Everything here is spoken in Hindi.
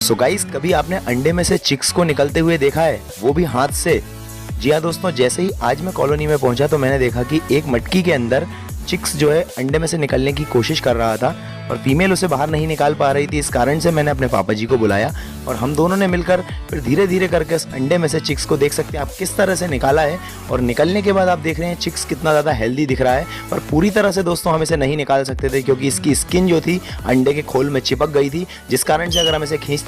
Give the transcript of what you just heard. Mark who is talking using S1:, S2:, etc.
S1: सो गाइस, कभी आपने अंडे में से चिक्स को निकलते हुए देखा है, वो भी हाथ से? जी हाँ दोस्तों, जैसे ही आज मैं कॉलोनी में पहुंचा तो मैंने देखा कि एक मटकी के अंदर चिक्स जो है अंडे में से निकलने की कोशिश कर रहा था और फीमेल उसे बाहर नहीं निकाल पा रही थी। इस कारण से मैंने अपने पापा जी को बुलाया और हम दोनों ने मिलकर फिर धीरे धीरे करके उस अंडे में से चिक्स को, देख सकते हैं आप, किस तरह से निकाला है। और निकलने के बाद आप देख रहे हैं चिक्स कितना ज़्यादा हेल्दी दिख रहा है। पर पूरी तरह से दोस्तों हम इसे नहीं निकाल सकते थे क्योंकि इसकी स्किन जो थी अंडे के खोल में चिपक गई थी, जिस कारण से अगर हम इसे खींच